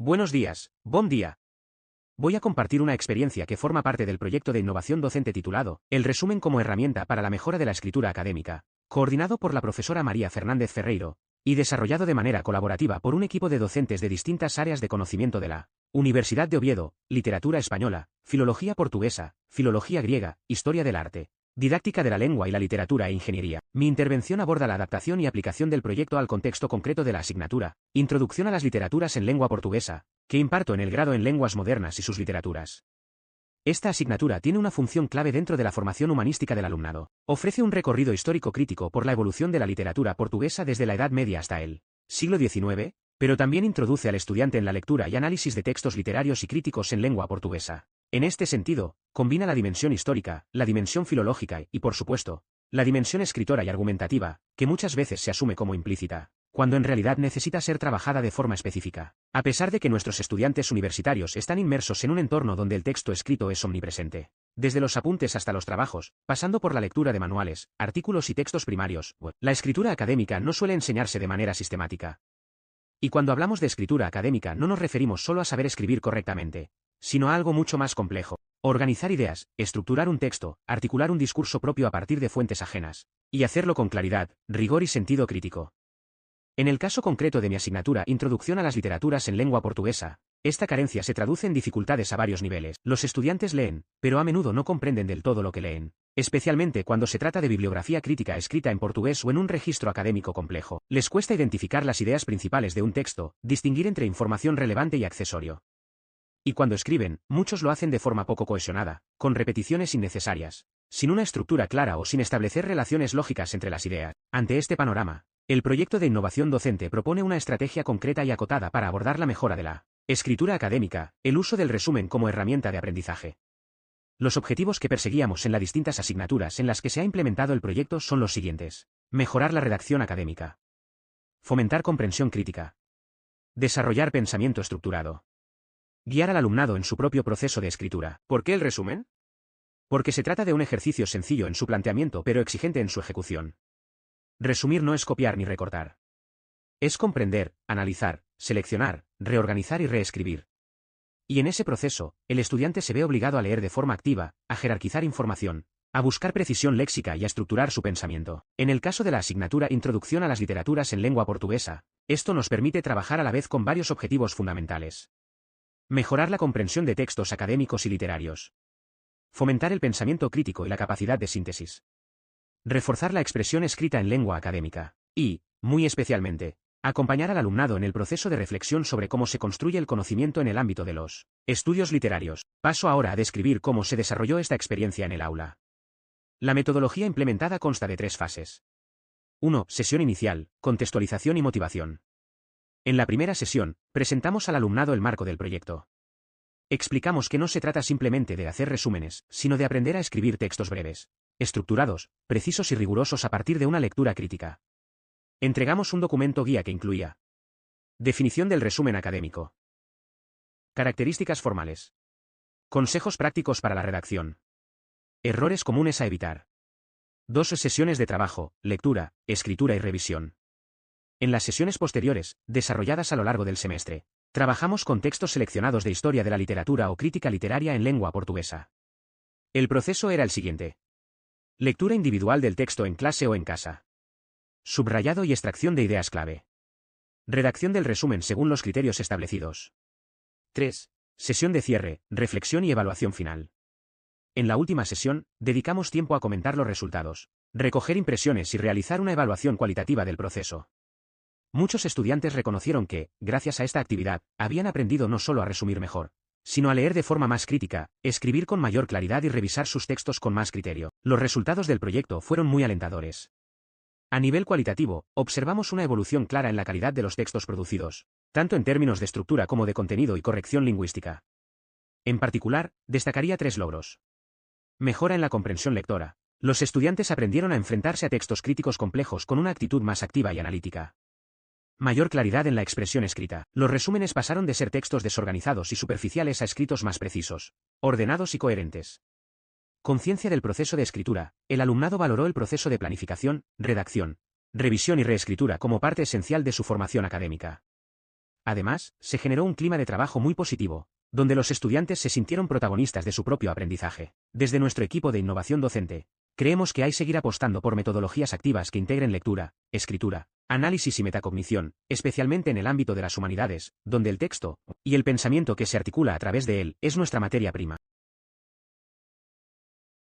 Buenos días, buen día. Voy a compartir una experiencia que forma parte del proyecto de innovación docente titulado El resumen como herramienta para la mejora de la escritura académica, coordinado por la profesora María Fernández Ferreiro, y desarrollado de manera colaborativa por un equipo de docentes de distintas áreas de conocimiento de la Universidad de Oviedo, literatura española, filología portuguesa, filología griega, historia del arte, didáctica de la lengua y la literatura e ingeniería. Mi intervención aborda la adaptación y aplicación del proyecto al contexto concreto de la asignatura, Introducción a las literaturas en lengua portuguesa, que imparto en el grado en lenguas modernas y sus literaturas. Esta asignatura tiene una función clave dentro de la formación humanística del alumnado. Ofrece un recorrido histórico crítico por la evolución de la literatura portuguesa desde la Edad Media hasta el siglo XIX, pero también introduce al estudiante en la lectura y análisis de textos literarios y críticos en lengua portuguesa. En este sentido, combina la dimensión histórica, la dimensión filológica y, por supuesto, la dimensión escritora y argumentativa, que muchas veces se asume como implícita, cuando en realidad necesita ser trabajada de forma específica. A pesar de que nuestros estudiantes universitarios están inmersos en un entorno donde el texto escrito es omnipresente, desde los apuntes hasta los trabajos, pasando por la lectura de manuales, artículos y textos primarios, la escritura académica no suele enseñarse de manera sistemática. Y cuando hablamos de escritura académica no nos referimos solo a saber escribir correctamente, sino a algo mucho más complejo. Organizar ideas, estructurar un texto, articular un discurso propio a partir de fuentes ajenas, y hacerlo con claridad, rigor y sentido crítico. En el caso concreto de mi asignatura Introducción a las literaturas en lengua portuguesa, esta carencia se traduce en dificultades a varios niveles. Los estudiantes leen, pero a menudo no comprenden del todo lo que leen, especialmente cuando se trata de bibliografía crítica escrita en portugués o en un registro académico complejo. Les cuesta identificar las ideas principales de un texto, distinguir entre información relevante y accesorio. Y cuando escriben, muchos lo hacen de forma poco cohesionada, con repeticiones innecesarias, sin una estructura clara o sin establecer relaciones lógicas entre las ideas. Ante este panorama, el proyecto de innovación docente propone una estrategia concreta y acotada para abordar la mejora de la escritura académica, el uso del resumen como herramienta de aprendizaje. Los objetivos que perseguíamos en las distintas asignaturas en las que se ha implementado el proyecto son los siguientes: mejorar la redacción académica, fomentar comprensión crítica, desarrollar pensamiento estructurado, guiar al alumnado en su propio proceso de escritura. ¿Por qué el resumen? Porque se trata de un ejercicio sencillo en su planteamiento pero exigente en su ejecución. Resumir no es copiar ni recortar. Es comprender, analizar, seleccionar, reorganizar y reescribir. Y en ese proceso, el estudiante se ve obligado a leer de forma activa, a jerarquizar información, a buscar precisión léxica y a estructurar su pensamiento. En el caso de la asignatura Introducción a las literaturas en lengua portuguesa, esto nos permite trabajar a la vez con varios objetivos fundamentales. Mejorar la comprensión de textos académicos y literarios. Fomentar el pensamiento crítico y la capacidad de síntesis. Reforzar la expresión escrita en lengua académica. Y, muy especialmente, acompañar al alumnado en el proceso de reflexión sobre cómo se construye el conocimiento en el ámbito de los estudios literarios. Paso ahora a describir cómo se desarrolló esta experiencia en el aula. La metodología implementada consta de 3 fases. 1. Sesión inicial, contextualización y motivación. En la primera sesión, presentamos al alumnado el marco del proyecto. Explicamos que no se trata simplemente de hacer resúmenes, sino de aprender a escribir textos breves, estructurados, precisos y rigurosos a partir de una lectura crítica. Entregamos un documento guía que incluía definición del resumen académico, características formales, consejos prácticos para la redacción, errores comunes a evitar. 2 sesiones de trabajo, lectura, escritura y revisión. En las sesiones posteriores, desarrolladas a lo largo del semestre, trabajamos con textos seleccionados de historia de la literatura o crítica literaria en lengua portuguesa. El proceso era el siguiente: lectura individual del texto en clase o en casa. Subrayado y extracción de ideas clave. Redacción del resumen según los criterios establecidos. 3. Sesión de cierre, reflexión y evaluación final. En la última sesión, dedicamos tiempo a comentar los resultados, recoger impresiones y realizar una evaluación cualitativa del proceso. Muchos estudiantes reconocieron que, gracias a esta actividad, habían aprendido no solo a resumir mejor, sino a leer de forma más crítica, escribir con mayor claridad y revisar sus textos con más criterio. Los resultados del proyecto fueron muy alentadores. A nivel cualitativo, observamos una evolución clara en la calidad de los textos producidos, tanto en términos de estructura como de contenido y corrección lingüística. En particular, destacaría 3 logros. Mejora en la comprensión lectora. Los estudiantes aprendieron a enfrentarse a textos críticos complejos con una actitud más activa y analítica. Mayor claridad en la expresión escrita. Los resúmenes pasaron de ser textos desorganizados y superficiales a escritos más precisos, ordenados y coherentes. Conciencia del proceso de escritura. El alumnado valoró el proceso de planificación, redacción, revisión y reescritura como parte esencial de su formación académica. Además, se generó un clima de trabajo muy positivo, donde los estudiantes se sintieron protagonistas de su propio aprendizaje. Desde nuestro equipo de innovación docente, creemos que hay que seguir apostando por metodologías activas que integren lectura, escritura, análisis y metacognición, especialmente en el ámbito de las humanidades, donde el texto y el pensamiento que se articula a través de él es nuestra materia prima.